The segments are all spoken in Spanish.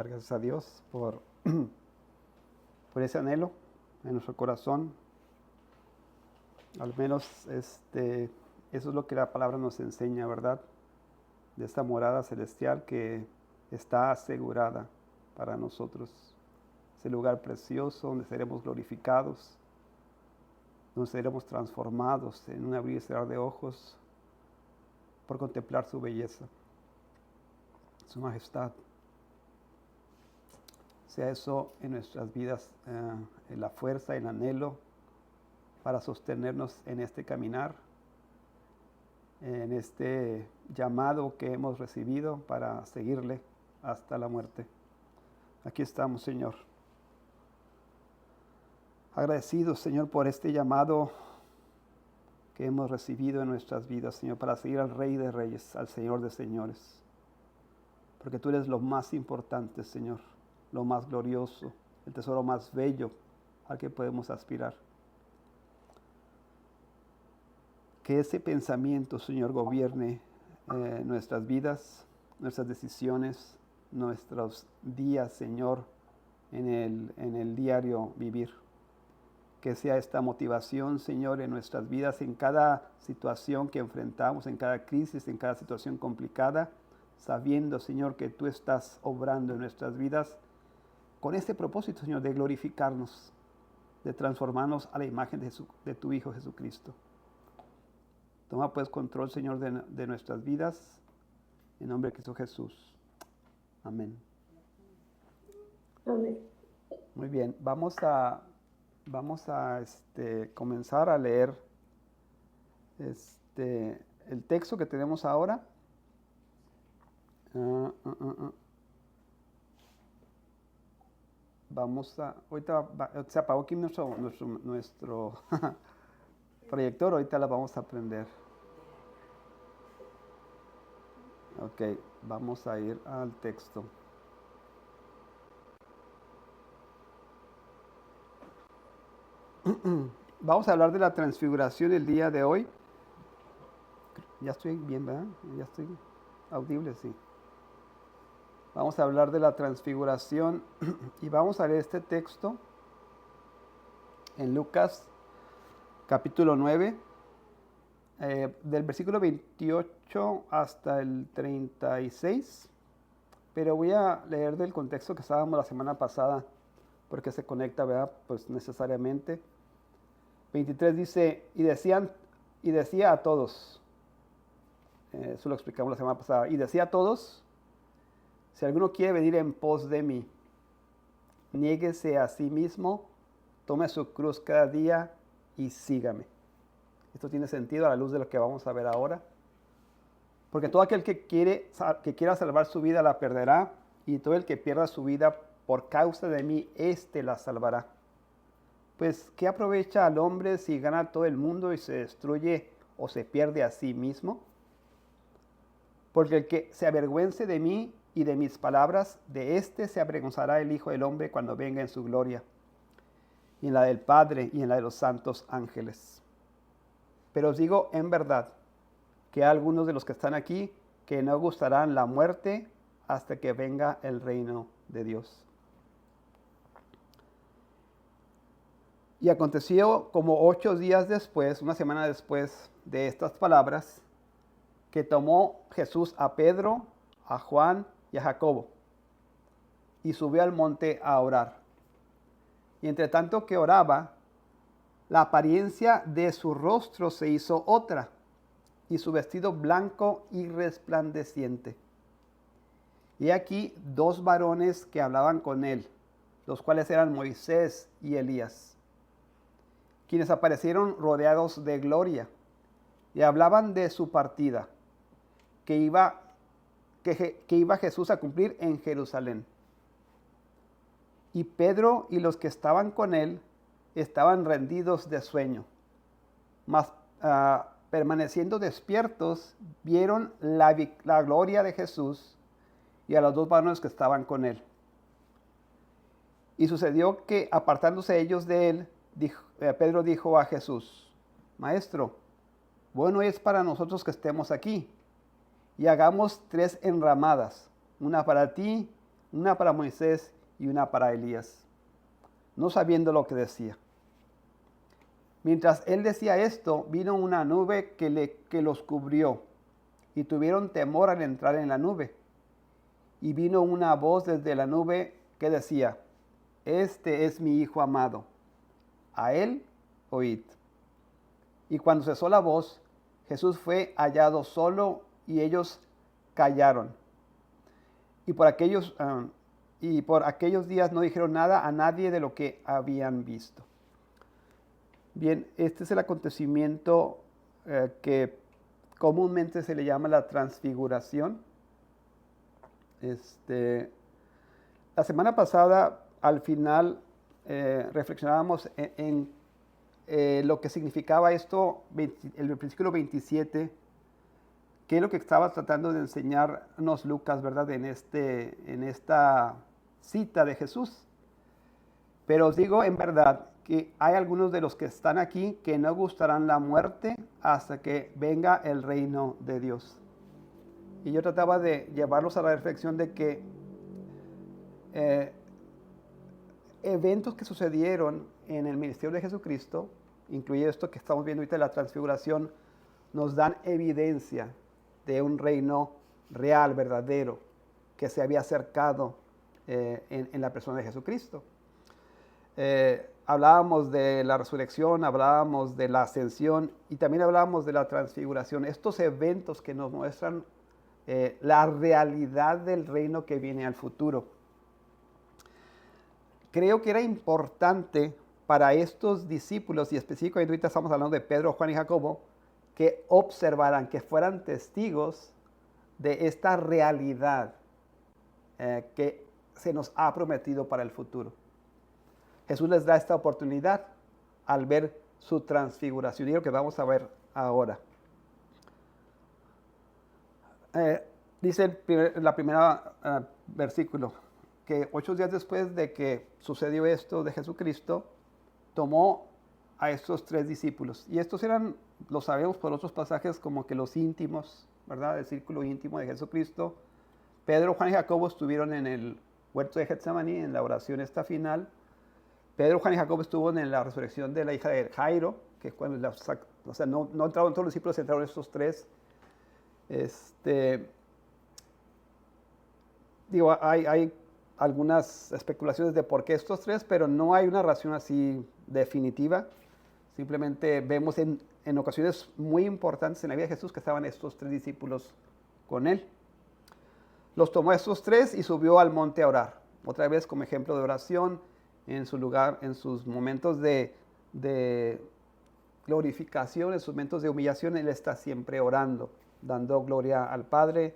Dar gracias a Dios por ese anhelo en nuestro corazón. Al menos eso es lo que la palabra nos enseña, ¿verdad? De esta morada celestial que está asegurada para nosotros. Ese lugar precioso donde seremos glorificados, donde seremos transformados en un abrir y cerrar de ojos por contemplar su belleza, su majestad. Sea eso en nuestras vidas, en la fuerza, el anhelo para sostenernos en este caminar, en este llamado que hemos recibido para seguirle hasta la muerte. Aquí estamos, Señor. Agradecidos, Señor, por este llamado que hemos recibido en nuestras vidas, Señor, para seguir al Rey de Reyes, al Señor de Señores. Porque tú eres lo más importante, Señor, lo más glorioso, el tesoro más bello al que podemos aspirar. Que ese pensamiento, Señor, gobierne nuestras vidas, nuestras decisiones, nuestros días, Señor, en el diario vivir. Que sea esta motivación, Señor, en nuestras vidas, en cada situación que enfrentamos, en cada crisis, en cada situación complicada, sabiendo, Señor, que tú estás obrando en nuestras vidas con este propósito, Señor, de glorificarnos, de transformarnos a la imagen de tu Hijo Jesucristo. Toma pues control, Señor, de nuestras vidas, en nombre de Cristo Jesús. Amén. Amén. Muy bien, vamos a comenzar a leer el texto que tenemos ahora. Se apagó aquí nuestro proyector, ahorita la vamos a prender. Ok, vamos a ir al texto. Vamos a hablar de la transfiguración el día de hoy. Ya estoy bien, ¿verdad? Ya estoy audible, sí. Vamos a hablar de la transfiguración y vamos a leer este texto en Lucas capítulo 9, del versículo 28 hasta el 36, pero voy a leer del contexto que estábamos la semana pasada, porque se conecta, ¿verdad? Pues necesariamente. 23 dice, y decía a todos, eso lo explicamos la semana pasada, y decía a todos, si alguno quiere venir en pos de mí, niéguese a sí mismo, tome su cruz cada día y sígame. Esto tiene sentido a la luz de lo que vamos a ver ahora. Porque todo aquel que quiera salvar su vida la perderá, y todo el que pierda su vida por causa de mí, éste la salvará. Pues, ¿qué aprovecha al hombre si gana todo el mundo y se destruye o se pierde a sí mismo? Porque el que se avergüence de mí y de mis palabras, de éste se avergonzará el Hijo del Hombre cuando venga en su gloria, y en la del Padre y en la de los santos ángeles. Pero os digo en verdad que hay algunos de los que están aquí que no gustarán la muerte hasta que venga el reino de Dios. Y aconteció como 8 días después, una semana después de estas palabras, que tomó Jesús a Pedro, a Juan y a Jacobo, y subió al monte a orar. Y entre tanto que oraba, la apariencia de su rostro se hizo otra, y su vestido blanco y resplandeciente. Y aquí 2 varones que hablaban con él, los cuales eran Moisés y Elías, quienes aparecieron rodeados de gloria, y hablaban de su partida, que iba Jesús a cumplir en Jerusalén. Y Pedro y los que estaban con él estaban rendidos de sueño, mas permaneciendo despiertos, vieron la gloria de Jesús y a los 2 varones que estaban con él. Y sucedió que, apartándose ellos de él, Pedro dijo a Jesús, Maestro, bueno es para nosotros que estemos aquí, y hagamos 3 enramadas, una para ti, una para Moisés y una para Elías, no sabiendo lo que decía. Mientras él decía esto, vino una nube que los cubrió, y tuvieron temor al entrar en la nube. Y vino una voz desde la nube que decía: Este es mi Hijo amado, a él oíd. Y cuando cesó la voz, Jesús fue hallado solo, y ellos callaron. Y por aquellos días no dijeron nada a nadie de lo que habían visto. Bien, este es el acontecimiento que comúnmente se le llama la transfiguración. La semana pasada, al final, reflexionábamos en lo que significaba esto, el versículo 27, que es lo que estaba tratando de enseñarnos Lucas, ¿verdad? En esta cita de Jesús. Pero os digo en verdad que hay algunos de los que están aquí que no gustarán la muerte hasta que venga el reino de Dios. Y yo trataba de llevarlos a la reflexión de que eventos que sucedieron en el ministerio de Jesucristo, incluido esto que estamos viendo ahorita, la transfiguración, nos dan evidencia de un reino real, verdadero, que se había acercado en la persona de Jesucristo. Hablábamos de la resurrección, hablábamos de la ascensión y también hablábamos de la transfiguración. Estos eventos que nos muestran la realidad del reino que viene al futuro. Creo que era importante para estos discípulos, y específicamente ahorita estamos hablando de Pedro, Juan y Jacobo, que observaran, que fueran testigos de esta realidad que se nos ha prometido para el futuro. Jesús les da esta oportunidad al ver su transfiguración, y es lo que vamos a ver ahora. Dice la primera versículo, que 8 días después de que sucedió esto de Jesucristo, tomó a estos 3 discípulos. Y estos eran, lo sabemos por otros pasajes, como que los íntimos, ¿verdad? El círculo íntimo de Jesucristo. Pedro, Juan y Jacobo estuvieron en el huerto de Getsemaní, en la oración esta final. Pedro, Juan y Jacobo estuvo en la resurrección de la hija de Jairo, que cuando no entraron todos los discípulos, entraron estos 3. Hay algunas especulaciones de por qué estos 3, pero no hay una razón así definitiva. Simplemente vemos en ocasiones muy importantes en la vida de Jesús que estaban estos 3 discípulos con él. Los tomó a estos 3 y subió al monte a orar. Otra vez como ejemplo de oración, en su lugar, en sus momentos de glorificación, en sus momentos de humillación, él está siempre orando, dando gloria al Padre,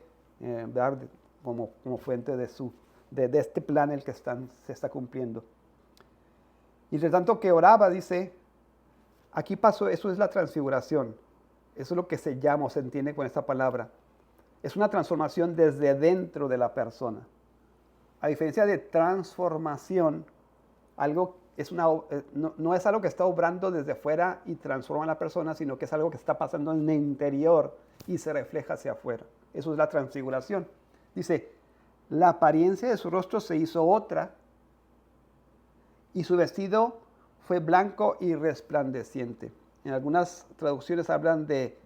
como fuente de este plan el que se está cumpliendo. Y de tanto que oraba, dice, aquí pasó, eso es la transfiguración. Eso es lo que se llama o se entiende con esta palabra. Es una transformación desde dentro de la persona. A diferencia de transformación, no es algo que está obrando desde fuera y transforma a la persona, sino que es algo que está pasando en el interior y se refleja hacia afuera. Eso es la transfiguración. Dice, la apariencia de su rostro se hizo otra y su vestido fue blanco y resplandeciente. En algunas traducciones hablan de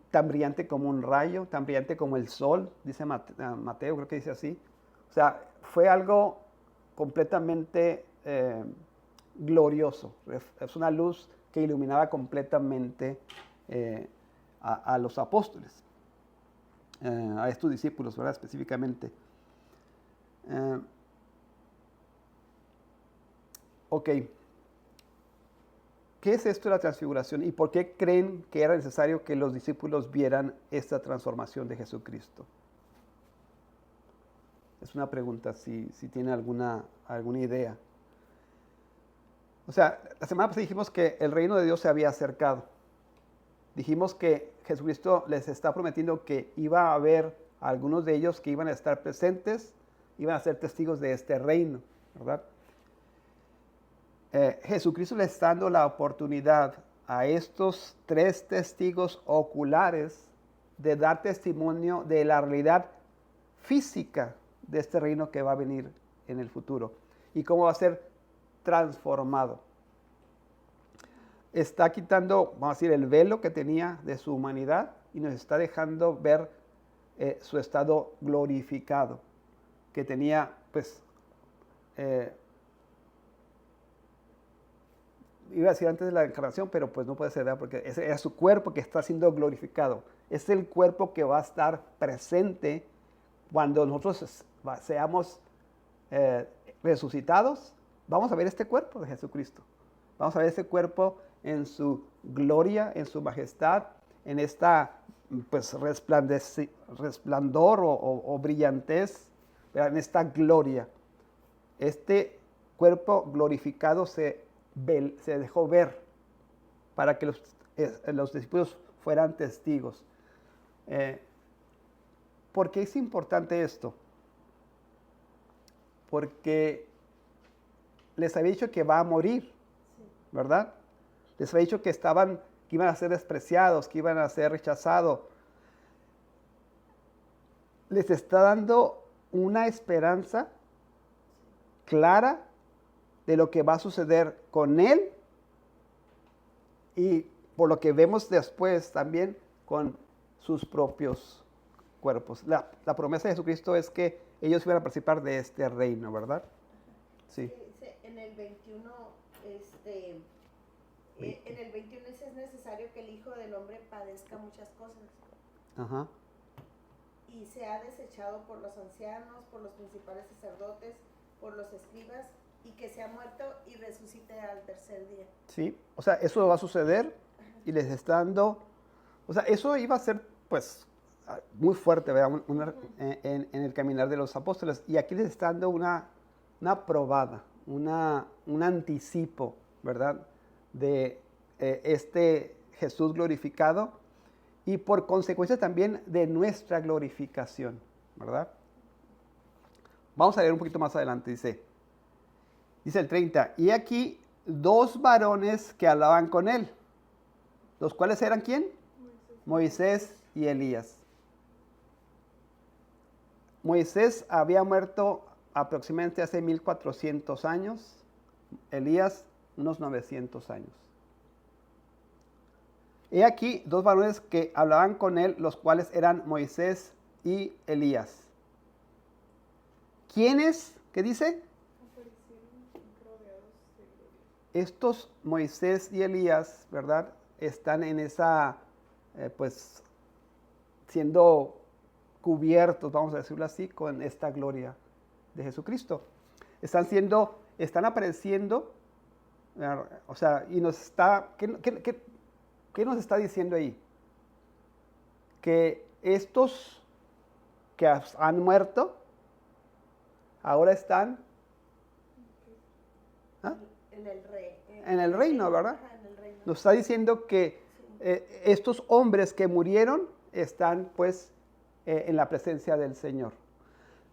tan brillante como un rayo, tan brillante como el sol, dice Mateo, creo que dice así. O sea, fue algo completamente glorioso. Es una luz que iluminaba completamente a los apóstoles, a estos discípulos, ¿verdad? Específicamente. Ok. ¿Qué es esto de la transfiguración y por qué creen que era necesario que los discípulos vieran esta transformación de Jesucristo? Es una pregunta, si tienen alguna idea. O sea, la semana pasada dijimos que el reino de Dios se había acercado. Dijimos que Jesucristo les está prometiendo que iba a haber algunos de ellos que iban a estar presentes, iban a ser testigos de este reino, ¿verdad? Jesucristo le está dando la oportunidad a estos 3 testigos oculares de dar testimonio de la realidad física de este reino que va a venir en el futuro y cómo va a ser transformado. Está quitando, vamos a decir, el velo que tenía de su humanidad y nos está dejando ver su estado glorificado, que tenía, pues, iba a decir antes de la encarnación, pero pues no puede ser, ¿verdad? Porque ese era su cuerpo que está siendo glorificado. Es el cuerpo que va a estar presente cuando nosotros seamos resucitados. Vamos a ver este cuerpo de Jesucristo. Vamos a ver ese cuerpo en su gloria, en su majestad, en esta pues resplandor o brillantez, ¿verdad? En esta gloria. Este cuerpo glorificado se dejó ver para que los discípulos fueran testigos. ¿Por qué es importante esto? Porque les había dicho que va a morir, ¿verdad? Les había dicho que iban a ser despreciados, que iban a ser rechazados. Les está dando una esperanza clara de lo que va a suceder con él y por lo que vemos después también con sus propios cuerpos. La promesa de Jesucristo es que ellos iban a participar de este reino, ¿verdad? Sí. En el 21, en el 21 es necesario que el Hijo del Hombre padezca muchas cosas. Ajá. Y se ha desechado por los ancianos, por los principales sacerdotes, por los escribas, y que se ha muerto y resucite al tercer día. Sí, o sea, eso va a suceder y les está dando, o sea, eso iba a ser pues muy fuerte, ¿verdad? En el caminar de los apóstoles. Y aquí les está dando una probada, un anticipo, ¿verdad? De este Jesús glorificado y por consecuencia también de nuestra glorificación, ¿verdad? Vamos a leer un poquito más adelante, dice el 30, y aquí 2 varones que hablaban con él, los cuales eran ¿quién? Moisés y Elías. Moisés había muerto aproximadamente hace 1400 años, Elías unos 900 años. He aquí 2 varones que hablaban con él, los cuales eran Moisés y Elías. ¿Quiénes? ¿Qué dice? Estos Moisés y Elías, ¿verdad? Están en esa, pues, siendo cubiertos, vamos a decirlo así, con esta gloria de Jesucristo. Están apareciendo, o sea, y nos está, ¿qué nos está diciendo ahí? Que estos que han muerto, ahora están en el reino, ¿verdad? Ajá, en el reino. Nos está diciendo que estos hombres que murieron están pues en la presencia del Señor.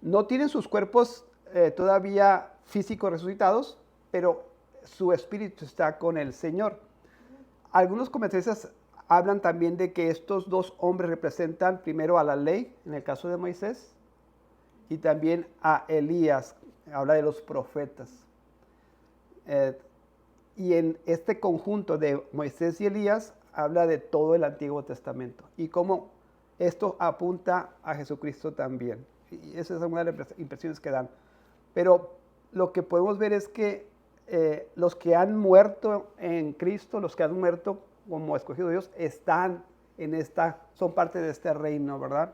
No tienen sus cuerpos todavía físicos resucitados, pero su espíritu está con el Señor. Algunos comentaristas hablan también de que estos 2 hombres representan primero a la ley, en el caso de Moisés, y también a Elías, habla de los profetas. Y en este conjunto de Moisés y Elías habla de todo el Antiguo Testamento y cómo esto apunta a Jesucristo también. Y esa es una de las impresiones que dan. Pero lo que podemos ver es que los que han muerto en Cristo, los que han muerto como escogidos de Dios, están son parte de este reino, ¿verdad?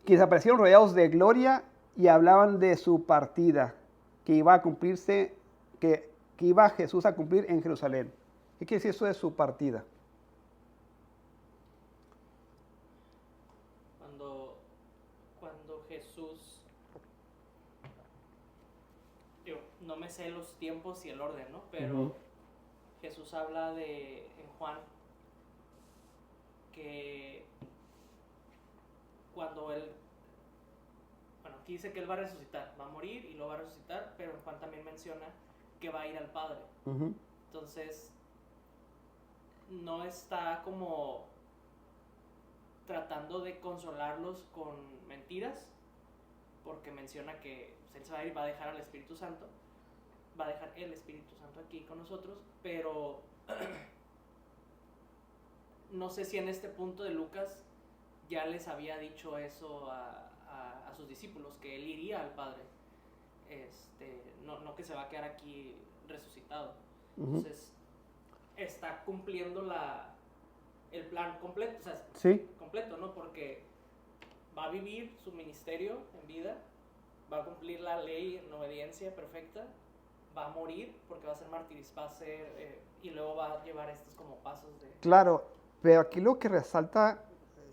Quienes aparecieron rodeados de gloria y hablaban de su partida, que iba a cumplirse, que iba Jesús a cumplir en Jerusalén. ¿Qué quiere decir eso de su partida? Cuando Jesús, no me sé los tiempos y el orden, ¿no? Pero Jesús habla en Juan, que cuando él, aquí dice que él va a resucitar, va a morir y lo va a resucitar, pero en Juan también menciona que va a ir al Padre. Entonces, no está como tratando de consolarlos con mentiras, porque menciona que él se va a ir, va a dejar al Espíritu Santo, va a dejar el Espíritu Santo aquí con nosotros, pero no sé si en este punto de Lucas ya les había dicho eso a sus discípulos, que él iría al Padre, no que se va a quedar aquí resucitado. Entonces está cumpliendo el plan completo, o sea, Sí. completo, ¿no? Porque va a vivir su ministerio en vida, va a cumplir la ley en obediencia perfecta, va a morir porque va a ser martirizado, y luego va a llevar estos como pasos de... Claro, pero aquí lo que resalta,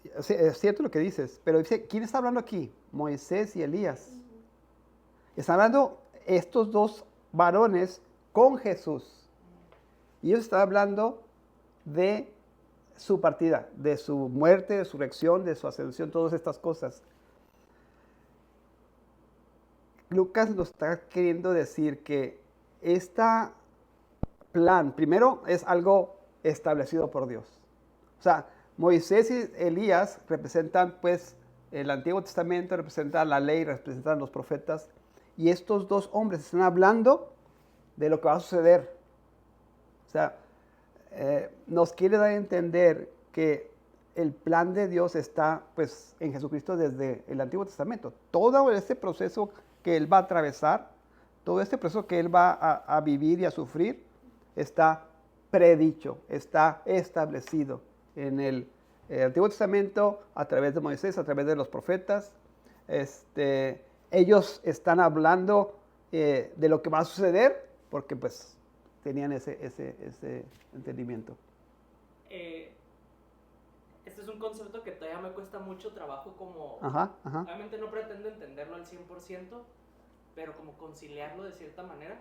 es cierto lo que dices, pero dice, ¿quién está hablando aquí? Moisés y Elías. Están hablando estos dos varones con Jesús. Y ellos están hablando de su partida, de su muerte, de su resurrección, de su ascensión, todas estas cosas. Lucas nos está queriendo decir que este plan, primero, es algo establecido por Dios. O sea, Moisés y Elías representan, pues, el Antiguo Testamento, representan la ley, representan los profetas. Y estos dos hombres están hablando de lo que va a suceder. O sea, nos quiere dar a entender que el plan de Dios está, pues, en Jesucristo desde el Antiguo Testamento. Todo este proceso que Él va a atravesar, todo este proceso que Él va a vivir y a sufrir, está predicho, está establecido en el Antiguo Testamento, a través de Moisés, a través de los profetas. Ellos están hablando de lo que va a suceder, porque pues tenían ese entendimiento. Este es un concepto que todavía me cuesta mucho trabajo como... Ajá. Obviamente no pretendo entenderlo al 100%, pero como conciliarlo de cierta manera.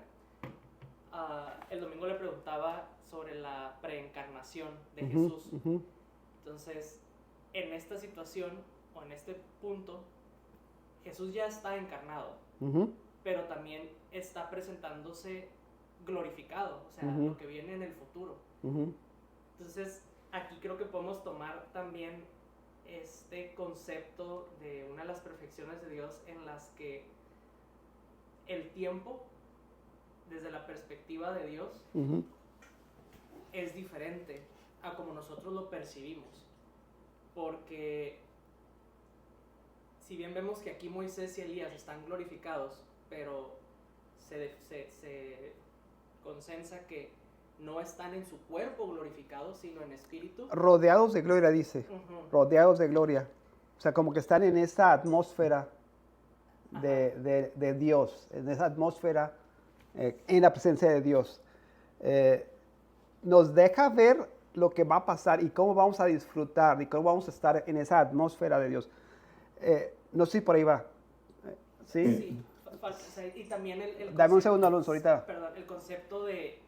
El domingo le preguntaba sobre la preencarnación de Jesús. Entonces, en esta situación o en este punto, Jesús ya está encarnado, pero también está presentándose glorificado, o sea, lo que viene en el futuro. Entonces, aquí creo que podemos tomar también este concepto de una de las perfecciones de Dios en las que el tiempo, desde la perspectiva de Dios, es diferente a como nosotros lo percibimos. Porque si bien vemos que aquí Moisés y Elías están glorificados, pero se consensa que no están en su cuerpo glorificados, sino en espíritu. Rodeados de gloria, dice. Rodeados de gloria. O sea, como que están en esa atmósfera de Dios, en esa atmósfera, en la presencia de Dios. Nos deja ver lo que va a pasar y cómo vamos a disfrutar y cómo vamos a estar en esa atmósfera de Dios. No sé si por ahí va. ¿Sí? Sí, y también el dame un segundo, Alonso, ahorita. Perdón, el concepto de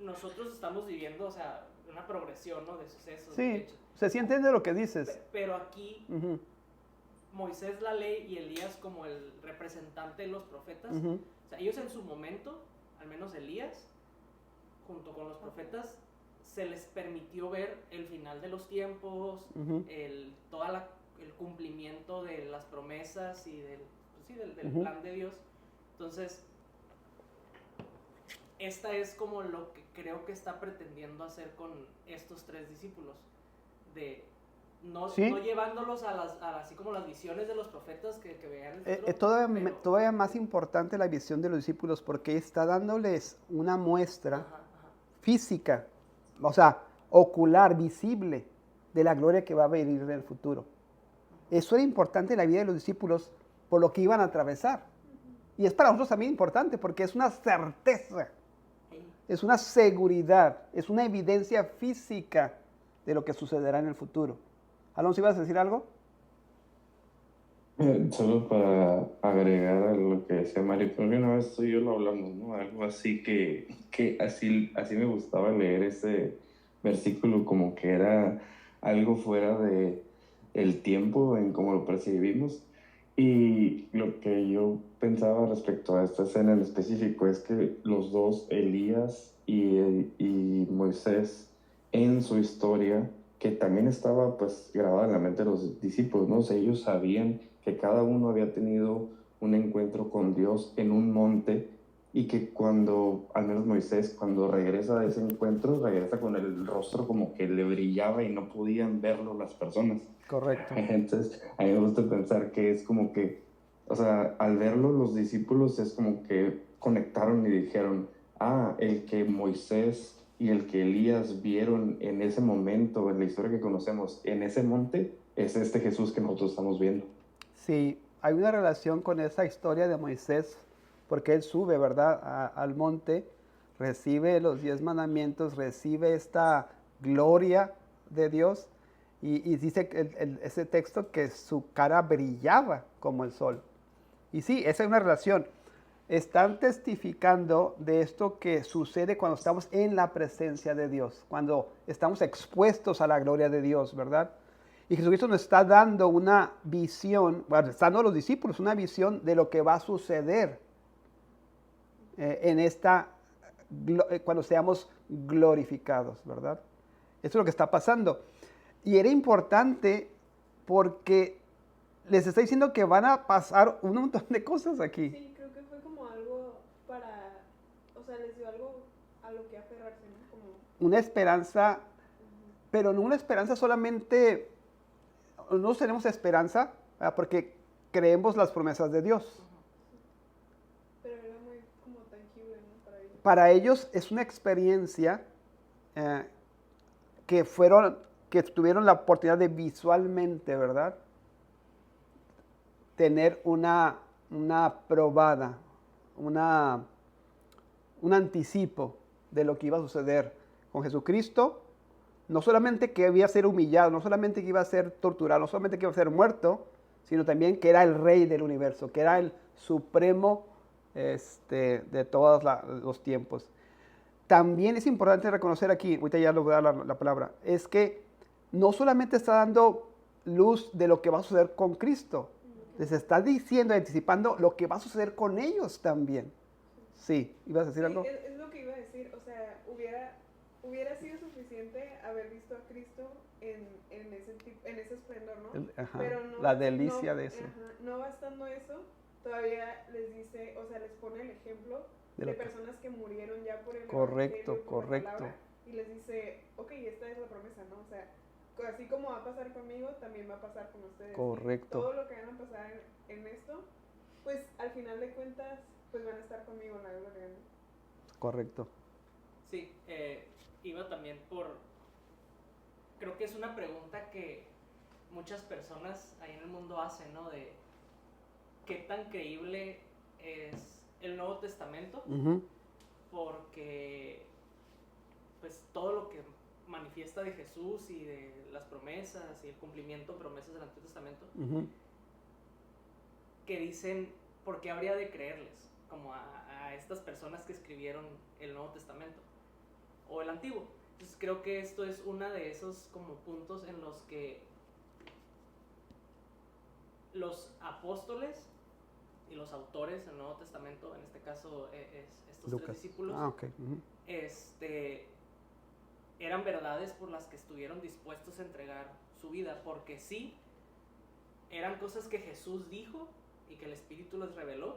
nosotros estamos viviendo, o sea, una progresión, ¿no?, de sucesos. Sí, se entiende lo que dices. Pero aquí, Moisés la ley y Elías como el representante de los profetas, o sea, ellos en su momento, al menos Elías, junto con los profetas, se les permitió ver el final de los tiempos, todo el cumplimiento de las promesas y del plan de Dios. Entonces, esta es como lo que creo que está pretendiendo hacer con estos tres discípulos, de no llevándolos así como las visiones de los profetas que vean el futuro, todavía más importante la visión de los discípulos, porque está dándoles una muestra física, o sea, ocular, visible, de la gloria que va a venir en el futuro. Eso era importante en la vida de los discípulos por lo que iban a atravesar. Y es para nosotros también importante porque es una certeza, es una seguridad, es una evidencia física de lo que sucederá en el futuro. Alonso, ¿ibas a decir algo? Solo para agregar a lo que decía Mari, porque una vez tú y yo lo hablamos, ¿no? Algo así que así me gustaba leer ese versículo, como que era algo fuera de el tiempo en cómo lo percibimos. Y lo que yo pensaba respecto a esta escena en específico es que los dos, Elías y Moisés, en su historia, que también estaba pues grabada en la mente de los discípulos, ¿no? O sea, ellos sabían que cada uno había tenido un encuentro con Dios en un monte, y que cuando, al menos Moisés, cuando regresa de ese encuentro, regresa con el rostro como que le brillaba y no podían verlo las personas. Correcto. Entonces, a mí me gusta pensar que es como que, o sea, al verlo los discípulos es como que conectaron y dijeron, el que Moisés y el que Elías vieron en ese momento, en la historia que conocemos, en ese monte, es este Jesús que nosotros estamos viendo. Sí, hay una relación con esa historia de Moisés, porque él sube, ¿verdad?, al monte, recibe los 10 mandamientos, recibe esta gloria de Dios, y dice ese texto que su cara brillaba como el sol. Y sí, esa es una relación. Están testificando de esto que sucede cuando estamos en la presencia de Dios, cuando estamos expuestos a la gloria de Dios, ¿verdad? Y Jesucristo nos está dando una visión, bueno, está dando a los discípulos una visión de lo que va a suceder cuando seamos glorificados, ¿verdad? Eso es lo que está pasando. Y era importante porque les está diciendo que van a pasar un montón de cosas aquí. Sí, creo que fue como algo o sea, les dio algo a lo que aferrarse, ¿no? Como... Una esperanza, pero no una esperanza solamente, no tenemos esperanza, ¿verdad?, porque creemos las promesas de Dios. Pero era muy como tangible, ¿no? Para ellos es una experiencia que tuvieron la oportunidad de visualmente, ¿verdad?, tener una probada, un anticipo de lo que iba a suceder con Jesucristo. No solamente que iba a ser humillado, no solamente que iba a ser torturado, no solamente que iba a ser muerto, sino también que era el rey del universo, que era el supremo de todos los tiempos. También es importante reconocer aquí, ahorita ya les voy a dar la palabra, es que no solamente está dando luz de lo que va a suceder con Cristo, les está diciendo, anticipando lo que va a suceder con ellos también. Sí, ¿ibas a decir algo? Es lo que iba a decir, o sea, hubiera sido suficiente haber visto a Cristo en ese esplendor, ¿no? Pero no, la delicia de eso. No bastando eso, todavía les dice, o sea, les pone el ejemplo de personas que murieron ya por el Correcto, correcto. Palabra, y les dice, ok, esta es la promesa, ¿no? O sea, así como va a pasar conmigo, también va a pasar con ustedes. Correcto. Todo lo que van a pasar en esto, pues al final de cuentas, pues van a estar conmigo en la gloria, ¿no? Correcto. Sí, iba también creo que es una pregunta que muchas personas ahí en el mundo hacen, ¿no? De qué tan creíble es el Nuevo Testamento, porque pues todo lo que manifiesta de Jesús y de las promesas y el cumplimiento de promesas del Antiguo Testamento, que dicen, ¿por qué habría de creerles? Como a estas personas que escribieron el Nuevo Testamento o el Antiguo. Entonces creo que esto es uno de esos como puntos en los que los apóstoles y los autores del Nuevo Testamento, en este caso estos Lucas. 3 discípulos, eran verdades por las que estuvieron dispuestos a entregar su vida, porque sí, eran cosas que Jesús dijo y que el Espíritu les reveló,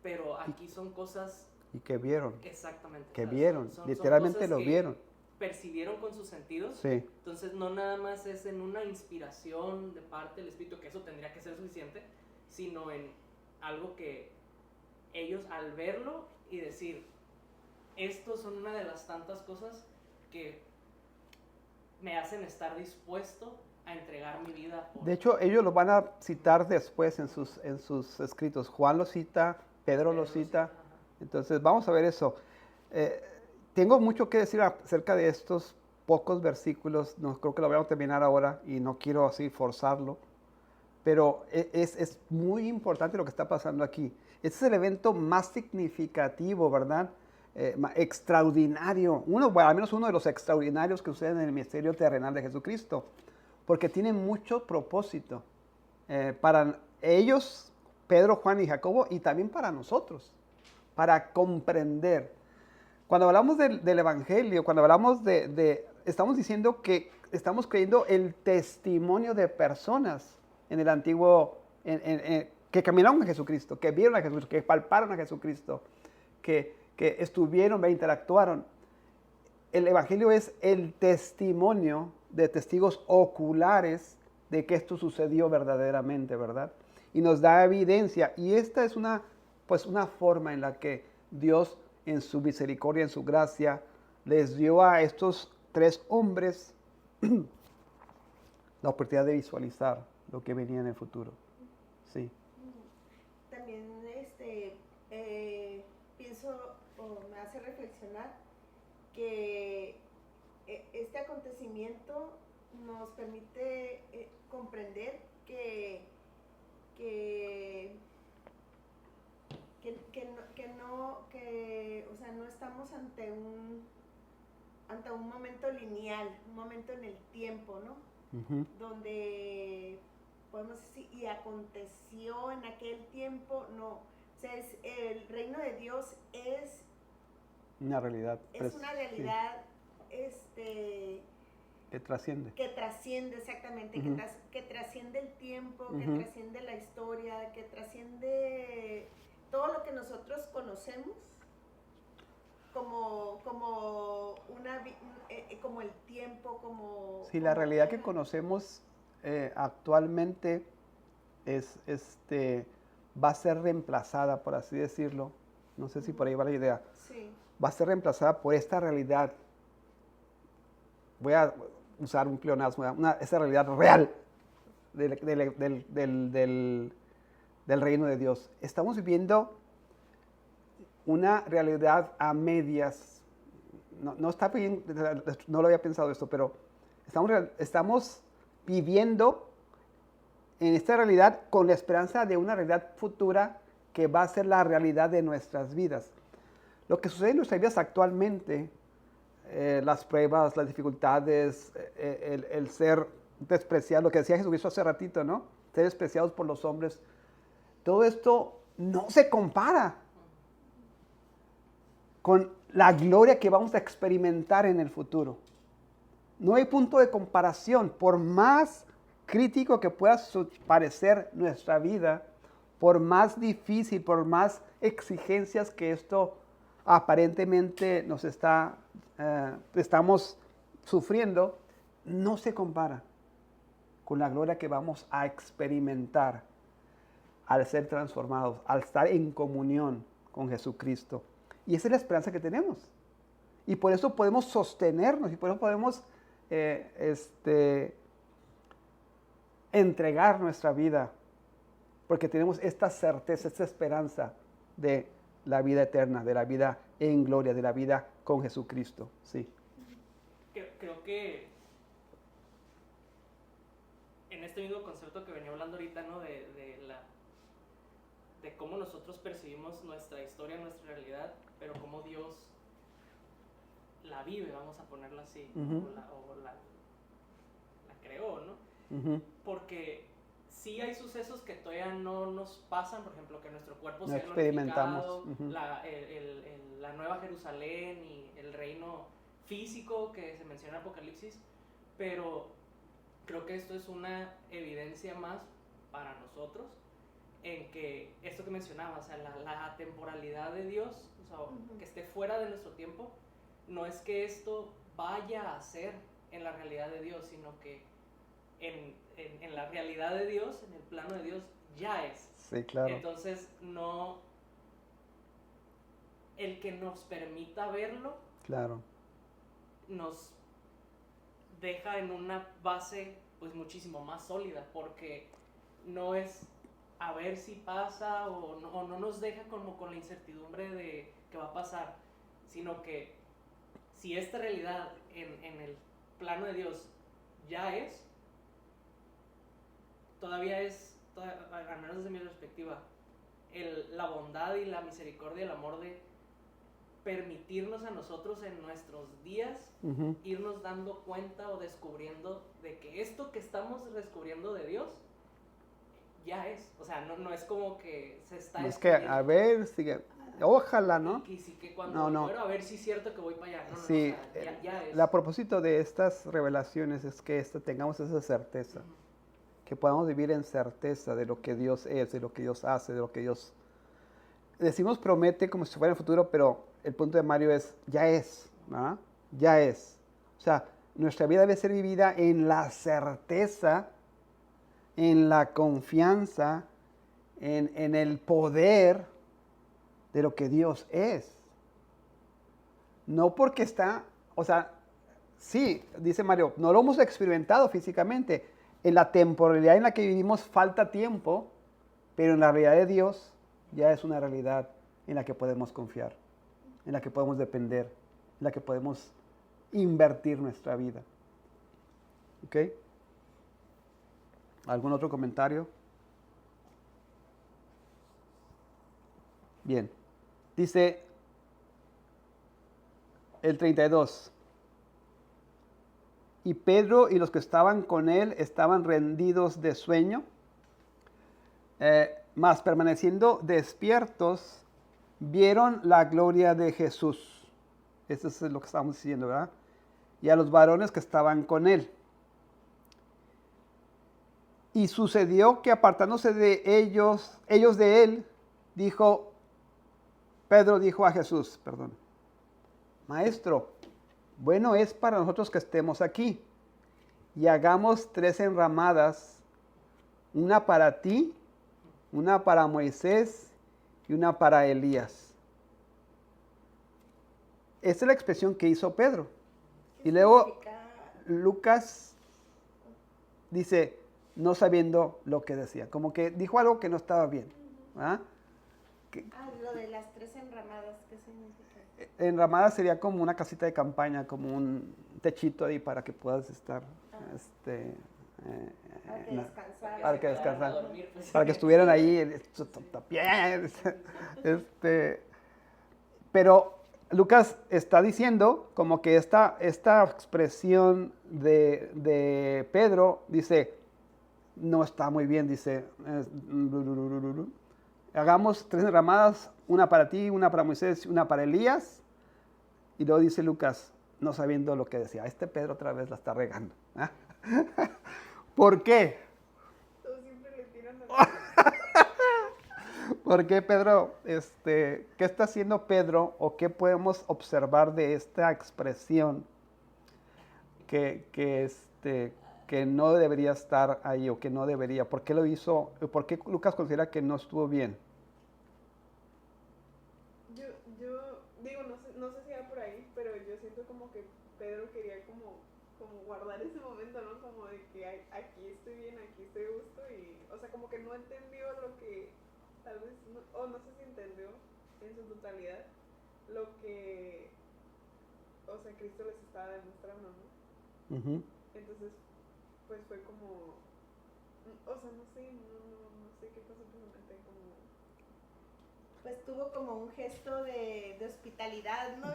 pero aquí son cosas... Y que vieron. Exactamente. Que vieron, literalmente lo vieron. Percibieron con sus sentidos. Sí. Entonces no nada más es en una inspiración de parte del Espíritu, que eso tendría que ser suficiente, sino en algo que ellos al verlo y decir, estos son una de las tantas cosas que me hacen estar dispuesto a entregar mi vida. De hecho, ellos lo van a citar después en sus escritos. Juan lo cita, Pedro lo cita. Entonces, vamos a ver eso. Tengo mucho que decir acerca de estos pocos versículos. No creo que lo vamos a terminar ahora y no quiero así forzarlo. Pero es muy importante lo que está pasando aquí. Este es el evento más significativo, ¿verdad? Extraordinario. Al menos uno de los extraordinarios que suceden en el ministerio terrenal de Jesucristo. Porque tiene mucho propósito. Para ellos, Pedro, Juan y Jacobo, y también para nosotros. Para comprender. Cuando hablamos del Evangelio, cuando hablamos estamos diciendo que estamos creyendo el testimonio de personas en el Antiguo que caminaron a Jesucristo, que vieron a Jesucristo, que palparon a Jesucristo, que estuvieron, interactuaron. El Evangelio es el testimonio de testigos oculares de que esto sucedió verdaderamente, ¿verdad? Y nos da evidencia. Y esta es una forma en la que Dios, en su misericordia, en su gracia, les dio a estos 3 hombres la oportunidad de visualizar lo que venía en el futuro. Sí. También pienso o me hace reflexionar que este acontecimiento nos permite comprender que no estamos ante un momento lineal, un momento en el tiempo, ¿no? Uh-huh. Donde podemos decir, y aconteció en aquel tiempo, no. O sea, el reino de Dios es una realidad. Es una realidad, sí. Que trasciende. Que trasciende, exactamente. Uh-huh. Que trasciende el tiempo, uh-huh. Que trasciende la historia, que trasciende todo lo que nosotros conocemos como el tiempo, como... Sí, la realidad que conocemos actualmente va a ser reemplazada, por así decirlo. No sé si por ahí va la idea. Sí. Va a ser reemplazada por esta realidad. Voy a usar un pleonasmo, esa realidad real del reino de Dios. Estamos viviendo una realidad a medias. No está bien, no lo había pensado esto, pero estamos viviendo en esta realidad con la esperanza de una realidad futura que va a ser la realidad de nuestras vidas. Lo que sucede en nuestras vidas actualmente, las pruebas, las dificultades, el ser despreciado, lo que decía Jesucristo hace ratito, ¿no? Ser despreciados por los hombres, todo esto no se compara con la gloria que vamos a experimentar en el futuro. No hay punto de comparación. Por más crítico que pueda parecer nuestra vida, por más difícil, por más exigencias que esto aparentemente estamos sufriendo, no se compara con la gloria que vamos a experimentar al ser transformados, al estar en comunión con Jesucristo. Y esa es la esperanza que tenemos. Y por eso podemos sostenernos y por eso podemos entregar nuestra vida, porque tenemos esta certeza, esta esperanza de la vida eterna, de la vida en gloria, de la vida con Jesucristo. Sí. Creo que en este mismo concepto que venía hablando ahorita, ¿no? De cómo nosotros percibimos nuestra historia, nuestra realidad, pero cómo Dios la vive, vamos a ponerla así, uh-huh. o la creó, ¿no? Uh-huh. Porque sí hay sucesos que todavía no nos pasan, por ejemplo, que nuestro cuerpo sea glorificado, uh-huh. la Nueva Jerusalén y el reino físico que se menciona en Apocalipsis, pero creo que esto es una evidencia más para nosotros en que esto que mencionaba, o sea, la temporalidad de Dios, o sea, uh-huh. que esté fuera de nuestro tiempo, no es que esto vaya a ser en la realidad de Dios, sino que en la realidad de Dios, en el plano de Dios, ya es. Sí, claro. Entonces, no, el que nos permita verlo, claro, nos deja en una base pues muchísimo más sólida, porque no es a ver si pasa o no nos deja como con la incertidumbre de que va a pasar, sino que si esta realidad en el plano de Dios ya es, todavía es, al menos desde mi perspectiva, la bondad y la misericordia, el amor de permitirnos a nosotros en nuestros días uh-huh. irnos dando cuenta o descubriendo de que esto que estamos descubriendo de Dios ya es, o sea, no es como que se está... Es que a ver, ojalá, ¿no? Y sí que cuando muero, a ver si es cierto que voy para allá. Sí, o sea, ya es. A propósito de estas revelaciones es que tengamos esa certeza. que podamos vivir en certeza de lo que Dios es, de lo que Dios hace, de lo que Dios... Decimos promete como si fuera el futuro, pero el punto de Mario es, ya es, ¿verdad? Ya es. O sea, nuestra vida debe ser vivida en la certeza, en la confianza, en el poder de lo que Dios es. No porque está, o sea, sí, dice Mario, no lo hemos experimentado físicamente. En la temporalidad en la que vivimos falta tiempo, pero en la realidad de Dios ya es una realidad en la que podemos confiar, en la que podemos depender, en la que podemos invertir nuestra vida. ¿Ok? ¿Algún otro comentario? Bien. Dice el 32. Y Pedro y los que estaban con él estaban rendidos de sueño, mas permaneciendo despiertos, vieron la gloria de Jesús. Eso es lo que estábamos diciendo, ¿verdad? Y a los varones que estaban con él. Y sucedió que apartándose de ellos de él, Pedro dijo a Jesús, Maestro, bueno es para nosotros que estemos aquí, y hagamos 3 enramadas, una para ti, una para Moisés y una para Elías. Esa es la expresión que hizo Pedro. Y luego Lucas dice, no sabiendo lo que decía, como que dijo algo que no estaba bien. ¿Ah? Lo de las 3 enramadas, ¿qué significa? Enramada sería como una casita de campaña, como un techito ahí para que puedas estar, para que descansaran, para que estuvieran ahí, pero Lucas está diciendo como que esta expresión de Pedro dice, no está muy bien, dice, hagamos 3 enramadas, una para ti, una para Moisés, una para Elías. Y luego dice Lucas, no sabiendo lo que decía, Pedro otra vez la está regando. ¿Ah? ¿Por qué? Todos siempre le tiran a ¿Por qué Pedro, qué está haciendo Pedro o qué podemos observar de esta expresión que no debería estar ahí o que no debería? ¿Por qué lo hizo? ¿Por qué Lucas considera que no estuvo bien? Yo digo, no sé si era por ahí, pero yo siento como que Pedro quería como guardar ese momento, ¿no? Como de que aquí estoy bien, aquí estoy a gusto y, o sea, como que no entendió lo que, tal vez, o no sé si entendió en su totalidad lo que, o sea, Cristo les estaba demostrando, ¿no? Uh-huh. Entonces, pues fue como, o sea, no sé qué pasó por su mente, como... Pues tuvo como un gesto de hospitalidad, ¿no?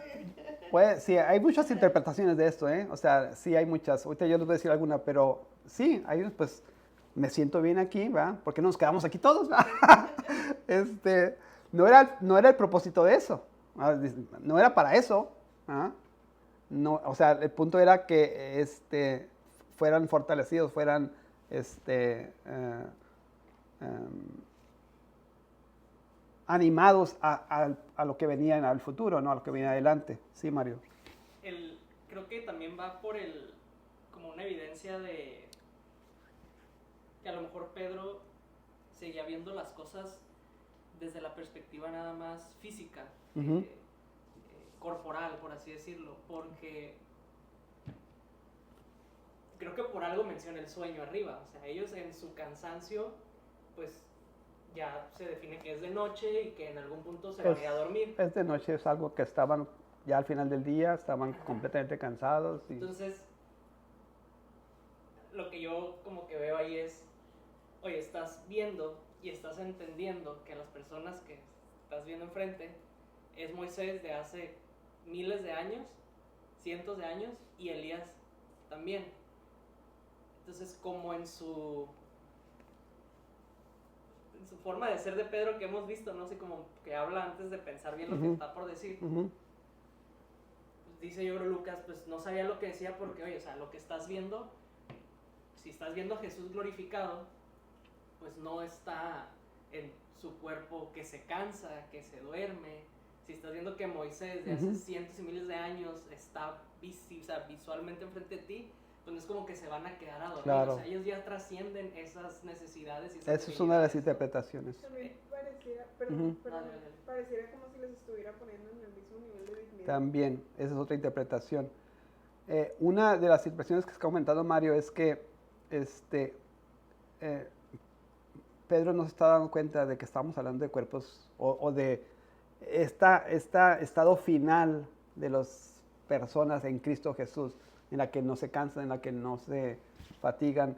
Pues sí, hay muchas interpretaciones de esto, ¿eh? O sea, sí hay muchas. Ahorita yo les voy a decir alguna, pero sí, hay pues me siento bien aquí, ¿verdad? ¿Por qué no nos quedamos aquí todos? No era el propósito de eso. No era para eso. ¿Ah? No, o sea, el punto era que fueran fortalecidos, fueran animados a lo que venía en el futuro, ¿no? A lo que venía adelante. Sí, Mario. Creo que también va por como una evidencia de que a lo mejor Pedro seguía viendo las cosas desde la perspectiva nada más física, uh-huh. Corporal, por así decirlo, porque creo que por algo menciona el sueño arriba. O sea, ellos en su cansancio, pues ya se define que es de noche y que en algún punto se van a ir a dormir. Es de noche, es algo que estaban ya al final del día, estaban completamente cansados. Y... Entonces, lo que yo como que veo ahí es, oye, estás viendo y estás entendiendo que las personas que estás viendo enfrente es Moisés de hace miles de años, cientos de años, y Elías también. Entonces, como en su forma de ser de Pedro que hemos visto, no sé, como que habla antes de pensar bien lo uh-huh. que está por decir. Uh-huh. Pues dice yo creo Lucas, pues no sabía lo que decía porque, oye, o sea, lo que estás viendo si estás viendo a Jesús glorificado, pues no está en su cuerpo que se cansa, que se duerme. Si estás viendo que Moisés de hace cientos y miles de años está visualmente enfrente de ti, pues no es como que se van a quedar a dormir. Claro. O sea, ellos ya trascienden esas necesidades. Y Esa es una de las interpretaciones. También pareciera, Dale. pareciera como si les estuviera poniendo en el mismo nivel de dignidad. También, esa es otra interpretación. Una de las interpretaciones que está comentando Mario es que Pedro no se está dando cuenta de que estamos hablando de cuerpos o de este estado final de las personas en Cristo Jesús, en la que no se cansan, en la que no se fatigan.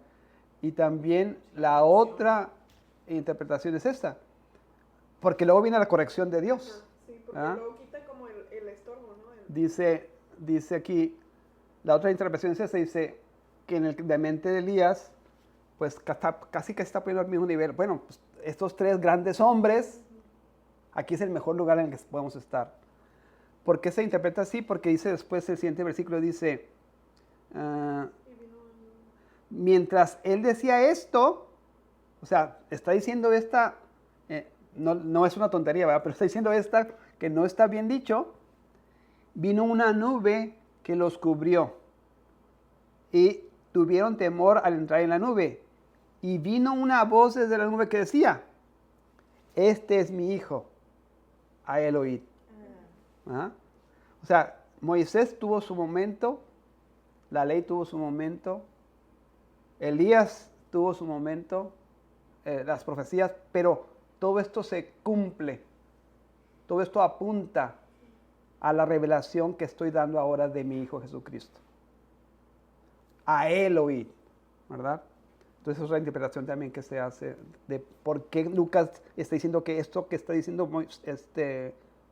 Y también la otra interpretación es esta, porque luego viene la corrección de Dios. Sí, porque luego quita como el estorbo, ¿no? Dice aquí, la otra interpretación es esta, dice que en la mente de Elías, pues casi que está poniendo al mismo nivel. Bueno, pues, estos tres grandes hombres, aquí es el mejor lugar en el que podemos estar. ¿Por qué se interpreta así? Porque dice después el siguiente versículo, dice, mientras él decía esto, o sea, está diciendo esta, no es una tontería, ¿verdad? Pero está diciendo esta que no está bien dicho, vino una nube que los cubrió y tuvieron temor al entrar en la nube. Y vino una voz desde la nube que decía, este es mi hijo, a él oíd. ¿Ah? O sea, Moisés tuvo su momento, la ley tuvo su momento, Elías tuvo su momento, las profecías, pero todo esto se cumple, todo esto apunta a la revelación que estoy dando ahora de mi Hijo Jesucristo. A él oíd, ¿verdad? Entonces es la interpretación también que se hace de por qué Lucas está diciendo que esto que está diciendo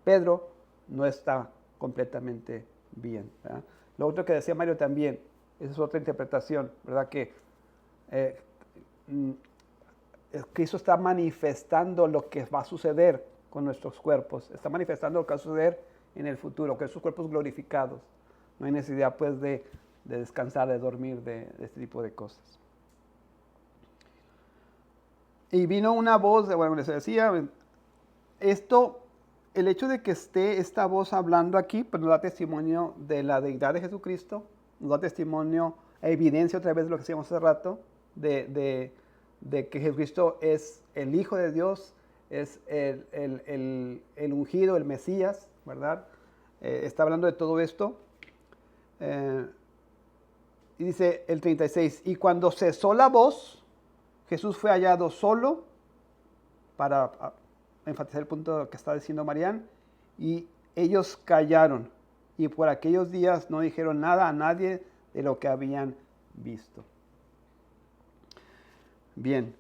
Pedro no está completamente bien, ¿verdad? Lo otro que decía Mario también, esa es otra interpretación, ¿verdad? Que Cristo está manifestando lo que va a suceder con nuestros cuerpos, está manifestando lo que va a suceder en el futuro, con esos cuerpos glorificados. No hay necesidad pues de descansar, de dormir, de este tipo de cosas. Y vino una voz, bueno, les decía, el hecho de que esté esta voz hablando aquí, pues nos da testimonio de la deidad de Jesucristo, nos da testimonio, evidencia otra vez de lo que decíamos hace rato, de que Jesucristo es el Hijo de Dios, es el ungido, el Mesías, ¿verdad? Está hablando de todo esto. Y dice el 36, y cuando cesó la voz, Jesús fue hallado solo, para enfatizar el punto que está diciendo Marian, y ellos callaron, y por aquellos días no dijeron nada a nadie de lo que habían visto. Bien,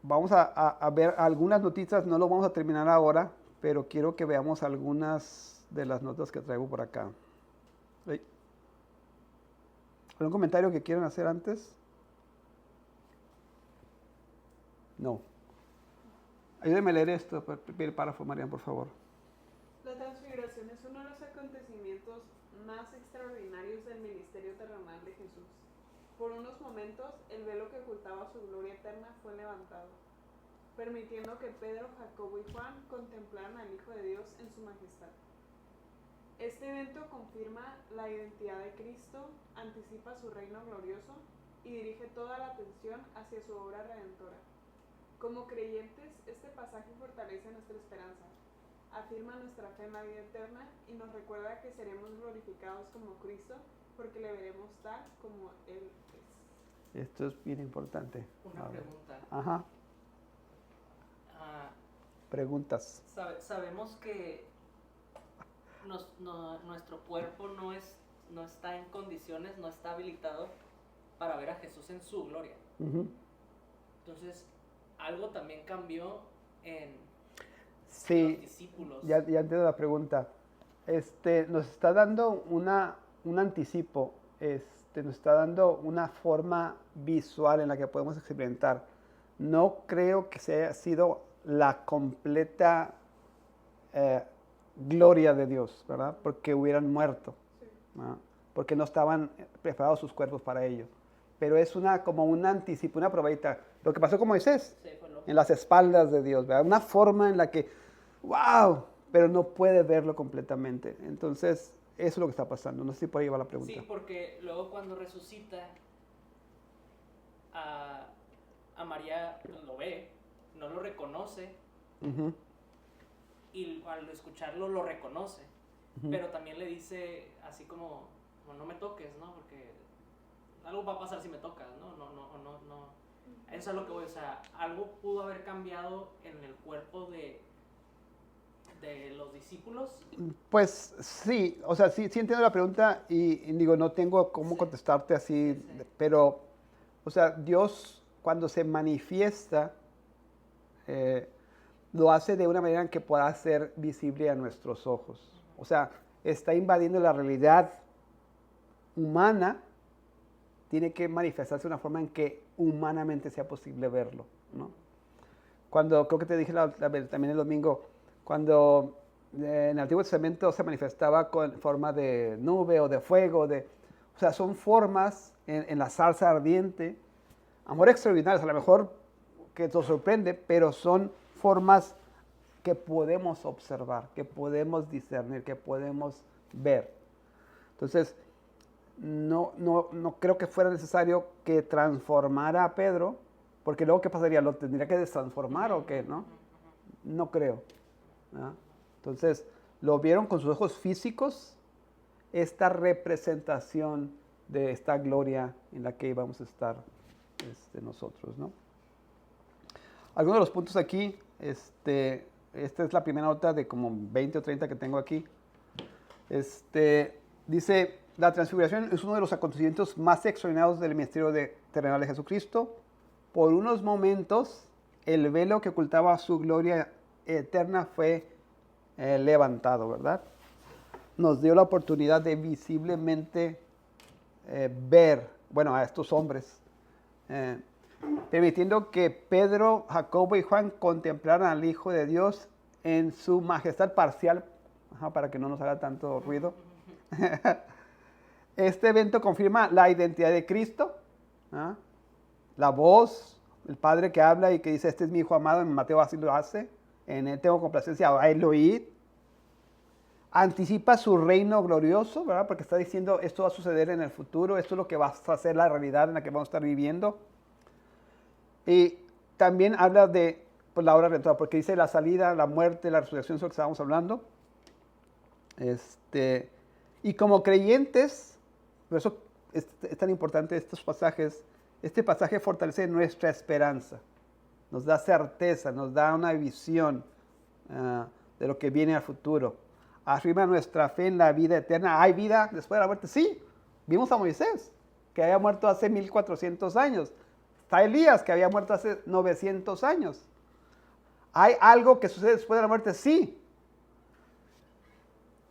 vamos a ver algunas noticias, no lo vamos a terminar ahora, pero quiero que veamos algunas de las notas que traigo por acá. ¿Algún comentario que quieran hacer antes? No. Ayúdeme a leer esto, el párrafo, Marian, por favor. La transfiguración es uno de los acontecimientos más extraordinarios del ministerio terrenal de Jesús. Por unos momentos, el velo que ocultaba su gloria eterna fue levantado, permitiendo que Pedro, Jacobo y Juan contemplaran al Hijo de Dios en su majestad. Este evento confirma la identidad de Cristo, anticipa su reino glorioso y dirige toda la atención hacia su obra redentora. Como creyentes, este pasaje fortalece nuestra esperanza, afirma nuestra fe en la vida eterna y nos recuerda que seremos glorificados como Cristo porque le veremos tal como Él es. Esto es bien importante. Una pregunta. Ajá. Preguntas. Sabemos que nuestro cuerpo no está en condiciones, no está habilitado para ver a Jesús en su gloria. Entonces, algo también cambió en los discípulos. Ya entiendo la pregunta. Nos está dando un anticipo, nos está dando una forma visual en la que podemos experimentar. No creo que se haya sido la completa gloria de Dios, ¿verdad? Porque hubieran muerto. Sí. porque no estaban preparados sus cuerpos para ello. Pero es como un anticipo, una probadita. Lo que pasó con Moisés, Sí, fue lo- en las espaldas de Dios, ¿verdad? Una forma en la que, wow, pero no puede verlo completamente. Entonces, eso es lo que está pasando. No sé si por ahí va la pregunta. Sí, porque luego cuando resucita, a María lo ve, no lo reconoce, Ujú, y al escucharlo lo reconoce, ujú. pero también le dice así como, no me toques, ¿no? Porque algo va a pasar si me tocas, ¿no? No. Eso es lo que voy, o sea, algo pudo haber cambiado en el cuerpo de los discípulos. Pues sí, o sea, sí entiendo la pregunta y digo, no tengo cómo Sí. contestarte así, Sí, sí. pero, o sea, Dios cuando se manifiesta, lo hace de una manera en que pueda ser visible a nuestros ojos. O sea, está invadiendo la realidad humana, tiene que manifestarse de una forma en que humanamente sea posible verlo, ¿no? Cuando, creo que te dije también el domingo, cuando en el Antiguo Testamento se manifestaba con forma de nube o de fuego, o sea, son formas en la salsa ardiente, amor extraordinarios, a lo mejor que te sorprende, pero son formas que podemos observar, que podemos discernir, que podemos ver. Entonces, no creo que fuera necesario que transformara a Pedro, porque luego, ¿qué pasaría? ¿Lo tendría que destransformar o qué? ¿No? No creo. ¿No? Entonces, lo vieron con sus ojos físicos, esta representación de esta gloria en la que íbamos a estar nosotros, ¿no? Algunos de los puntos aquí, esta es la primera nota de como 20 o 30 que tengo aquí. Dice, la transfiguración es uno de los acontecimientos más extraordinarios del ministerio terrenal de Jesucristo. Por unos momentos, el velo que ocultaba su gloria eterna fue levantado, ¿verdad? Nos dio la oportunidad de visiblemente ver, bueno, a estos hombres, permitiendo que Pedro, Jacobo y Juan contemplaran al Hijo de Dios en su majestad parcial, para que no nos haga tanto ruido. Este evento confirma la identidad de Cristo, ¿ah? La voz, el Padre que habla y que dice, este es mi Hijo amado, en Mateo así lo hace, en él tengo complacencia, a él oír. Anticipa su reino glorioso, ¿verdad? Porque está diciendo, esto va a suceder en el futuro, esto es lo que va a ser la realidad en la que vamos a estar viviendo. Y también habla de pues, la hora redentora, porque dice la salida, la muerte, la resurrección, es lo que estábamos hablando. Y como creyentes, por eso es tan importante estos pasajes, este pasaje fortalece nuestra esperanza, nos da certeza, nos da una visión de lo que viene al futuro. Afirma nuestra fe en la vida eterna. ¿Hay vida después de la muerte? Sí. Vimos a Moisés, que había muerto hace 1400 años. Está Elías, que había muerto hace 900 años. ¿Hay algo que sucede después de la muerte? Sí.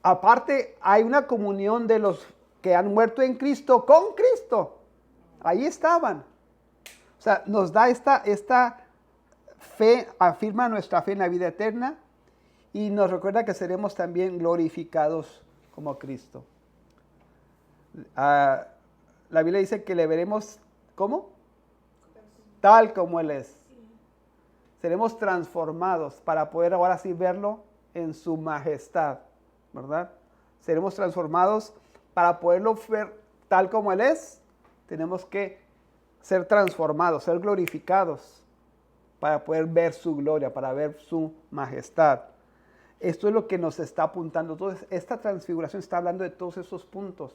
Aparte, hay una comunión de los que han muerto en Cristo con Cristo. Ahí estaban. O sea, nos da esta fe, afirma nuestra fe en la vida eterna y nos recuerda que seremos también glorificados como Cristo. La Biblia dice que le veremos, ¿cómo? Tal como Él es. Seremos transformados para poder ahora sí verlo en su majestad, ¿verdad? Seremos transformados para poderlo ver tal como Él es. Tenemos que ser transformados, ser glorificados para poder ver su gloria, para ver su majestad. Esto es lo que nos está apuntando. Entonces, esta transfiguración está hablando de todos esos puntos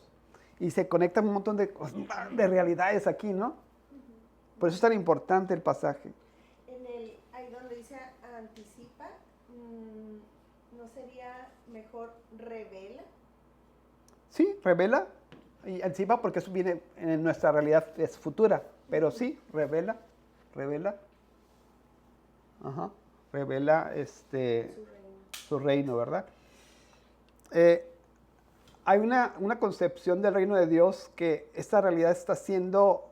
y se conectan un montón de realidades aquí, ¿no? Por eso es tan importante el pasaje. Ahí donde dice anticipa, ¿no sería mejor revela? Sí, revela y anticipa porque eso viene en nuestra realidad, es futura, pero sí, revela. Ajá, revela su reino, ¿verdad? Hay una concepción del reino de Dios que esta realidad está siendo,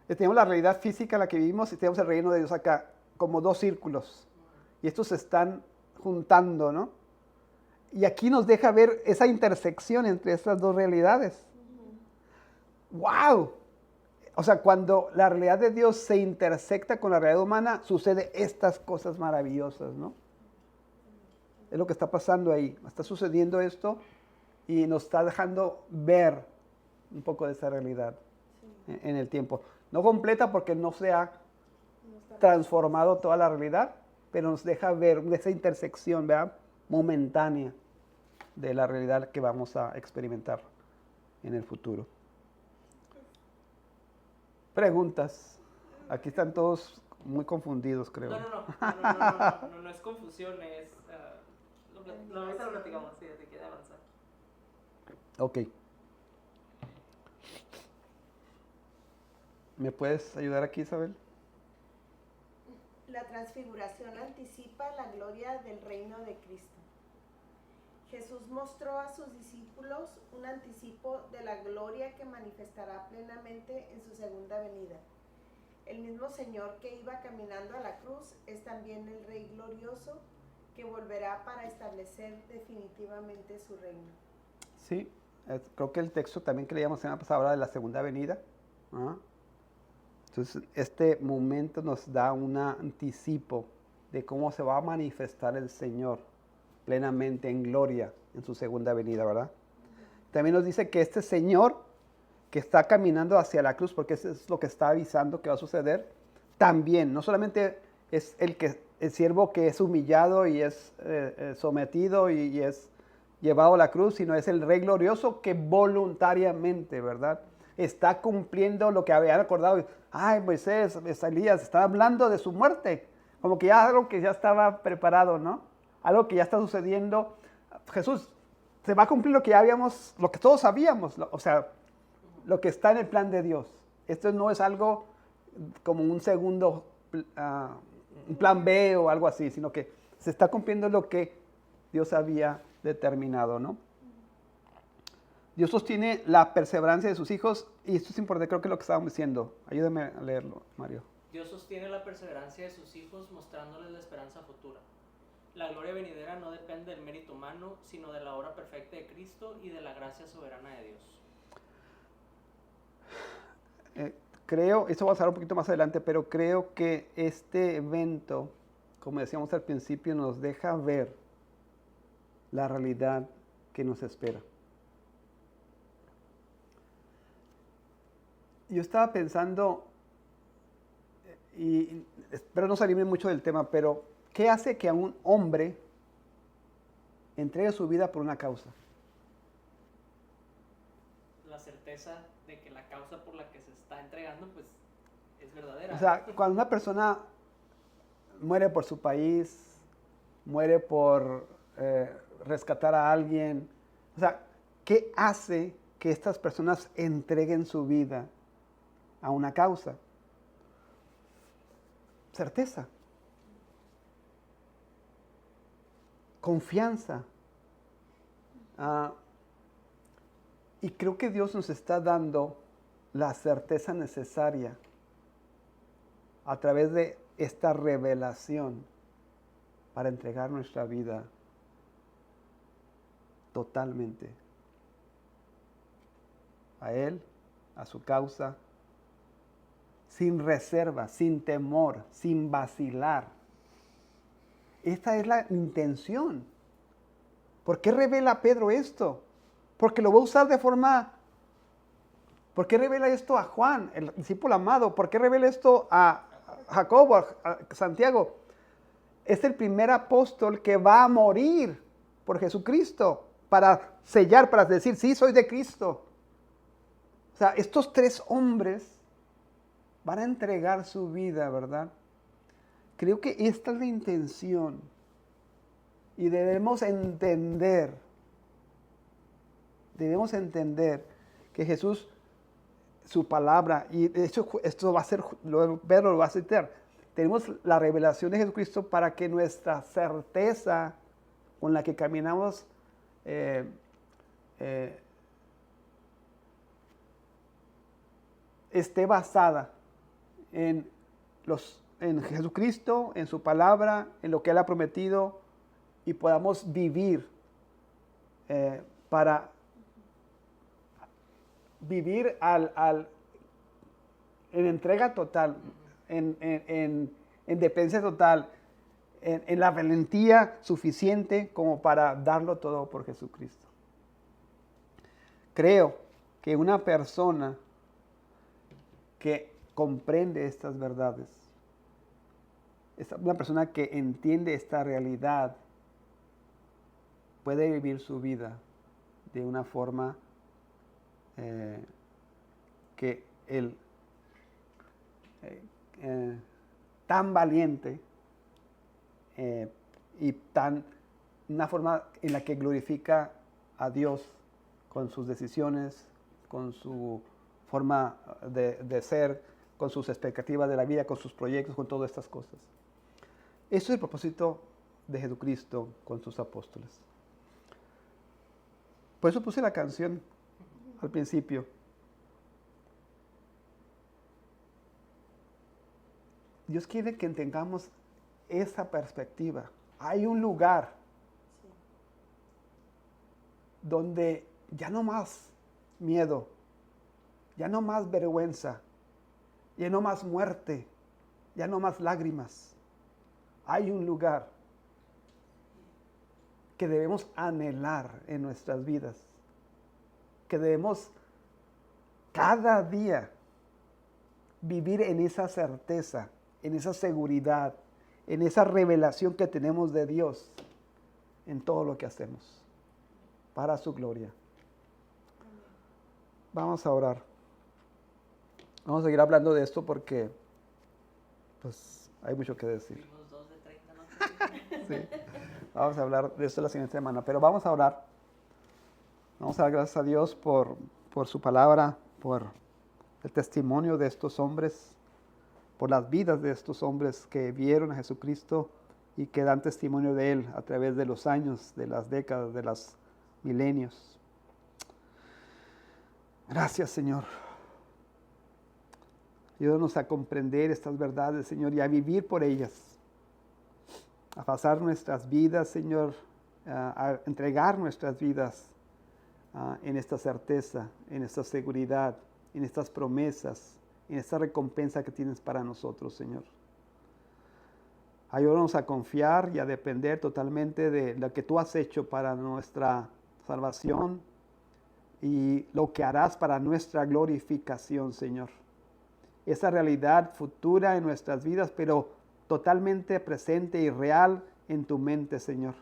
tenemos la realidad física en la que vivimos y tenemos el reino de Dios acá, como dos círculos. Y estos se están juntando, ¿no? Y aquí nos deja ver esa intersección entre estas dos realidades. ¡Wow! O sea, cuando la realidad de Dios se intersecta con la realidad humana, sucede estas cosas maravillosas, ¿no? Es lo que está pasando ahí. Está sucediendo esto y nos está dejando ver un poco de esa realidad en el tiempo. No completa porque no se ha transformado toda la realidad, pero nos deja ver esa intersección, ¿verdad? Momentánea de la realidad que vamos a experimentar en el futuro. Preguntas. Aquí están todos muy confundidos, creo. No es confusión, es... lo platicamos, sí, te quiere avanzar. Ok. ¿Me puedes ayudar aquí, Isabel? La transfiguración anticipa la gloria del reino de Cristo. Jesús mostró a sus discípulos un anticipo de la gloria que manifestará plenamente en su segunda venida. El mismo Señor que iba caminando a la cruz es también el Rey glorioso que volverá para establecer definitivamente su reino. Sí, creo que el texto también que leíamos la semana pasada habla de la segunda venida. Entonces, este momento nos da un anticipo de cómo se va a manifestar el Señor plenamente en gloria en su segunda venida, ¿verdad? También nos dice que este Señor que está caminando hacia la cruz, porque eso es lo que está avisando que va a suceder, también, no solamente es el siervo que es humillado y es sometido y es llevado a la cruz, sino es el Rey glorioso que voluntariamente, ¿verdad?, está cumpliendo lo que habían acordado. Ay, Moisés, Elías, están hablando de su muerte, como que ya algo que ya estaba preparado, ¿no? Algo que ya está sucediendo. Jesús, se va a cumplir lo que ya habíamos, lo que todos sabíamos, o sea, lo que está en el plan de Dios. Esto no es algo como un segundo, un plan B o algo así, sino que se está cumpliendo lo que Dios había determinado, ¿no? Dios sostiene la perseverancia de sus hijos, y esto es importante, creo que es lo que estábamos diciendo. Ayúdame a leerlo, Mario. Dios sostiene la perseverancia de sus hijos mostrándoles la esperanza futura. La gloria venidera no depende del mérito humano, sino de la obra perfecta de Cristo y de la gracia soberana de Dios. Creo, esto va a ser un poquito más adelante, pero creo que este evento, como decíamos al principio, nos deja ver la realidad que nos espera. Yo estaba pensando, y espero no salirme mucho del tema, pero ¿qué hace que a un hombre entregue su vida por una causa? La certeza de que la causa por la que se está entregando, pues, es verdadera. O sea, cuando una persona muere por su país, muere por rescatar a alguien, o sea, ¿qué hace que estas personas entreguen su vida a una causa? Certeza, confianza. Y creo que Dios nos está dando la certeza necesaria a través de esta revelación para entregar nuestra vida totalmente a Él, a su causa, sin reserva, sin temor, sin vacilar. Esta es la intención. ¿Por qué revela Pedro esto? Porque lo va a usar de forma... ¿Por qué revela esto a Juan, el discípulo amado? ¿Por qué revela esto a Jacobo, a Santiago? Es el primer apóstol que va a morir por Jesucristo para sellar, para decir, sí, soy de Cristo. O sea, estos tres hombres van a entregar su vida, ¿verdad? Creo que esta es la intención. Y debemos entender que Jesús, su palabra, y de hecho esto va a ser, Pedro lo va a citar, tenemos la revelación de Jesucristo para que nuestra certeza con la que caminamos esté basada en Jesucristo, en su palabra, en lo que Él ha prometido, y podamos vivir para vivir en entrega total, en dependencia total, en la valentía suficiente como para darlo todo por Jesucristo. Creo que una persona que comprende estas verdades, una persona que entiende esta realidad, puede vivir su vida de una forma que él tan valiente y una forma en la que glorifica a Dios con sus decisiones, con su forma de ser, con sus expectativas de la vida, con sus proyectos, con todas estas cosas. Eso es el propósito de Jesucristo con sus apóstoles. Por eso puse la canción al principio. Dios quiere que tengamos esa perspectiva. Hay un lugar donde ya no más miedo, ya no más vergüenza, ya no más muerte, ya no más lágrimas. Hay un lugar que debemos anhelar en nuestras vidas, que debemos cada día vivir en esa certeza, en esa seguridad, en esa revelación que tenemos de Dios en todo lo que hacemos, para su gloria. Vamos a orar. Vamos a seguir hablando de esto porque pues hay mucho que decir. Sí. Vamos a hablar de esto la siguiente semana, pero vamos a orar. Vamos a dar gracias a Dios por su palabra, por el testimonio de estos hombres, por las vidas de estos hombres que vieron a Jesucristo y que dan testimonio de Él a través de los años, de las décadas, de los milenios. Gracias, Señor. Ayúdanos a comprender estas verdades, Señor, y a vivir por ellas. A pasar nuestras vidas, Señor, a entregar nuestras vidas en esta certeza, en esta seguridad, en estas promesas, en esta recompensa que tienes para nosotros, Señor. Ayúdanos a confiar y a depender totalmente de lo que tú has hecho para nuestra salvación y lo que harás para nuestra glorificación, Señor. Esa realidad futura en nuestras vidas, pero totalmente presente y real en tu mente, Señor.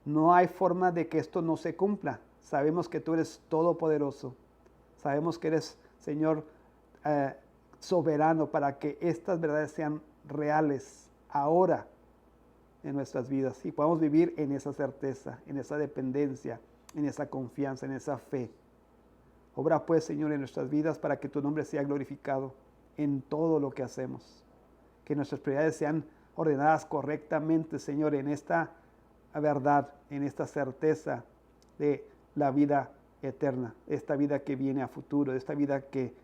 No hay forma de que esto no se cumpla. Sabemos que tú eres todopoderoso. Sabemos que eres, Señor, soberano para que estas verdades sean reales ahora en nuestras vidas y podamos vivir en esa certeza, en esa dependencia, en esa confianza, en esa fe. Obra pues, Señor, en nuestras vidas para que tu nombre sea glorificado en todo lo que hacemos. Que nuestras prioridades sean ordenadas correctamente, Señor, en esta verdad, en esta certeza de la vida eterna, esta vida que viene a futuro, esta vida que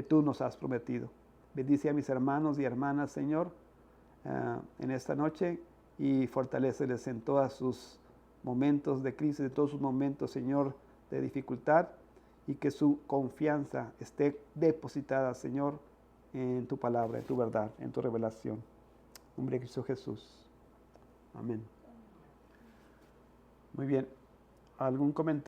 tú nos has prometido. Bendice a mis hermanos y hermanas, Señor, en esta noche y fortaléceles en todos sus momentos de crisis, en todos sus momentos, Señor, de dificultad, y que su confianza esté depositada, Señor, en tu palabra, en tu verdad, en tu revelación. En nombre de Cristo Jesús. Amén. Muy bien. ¿Algún comentario?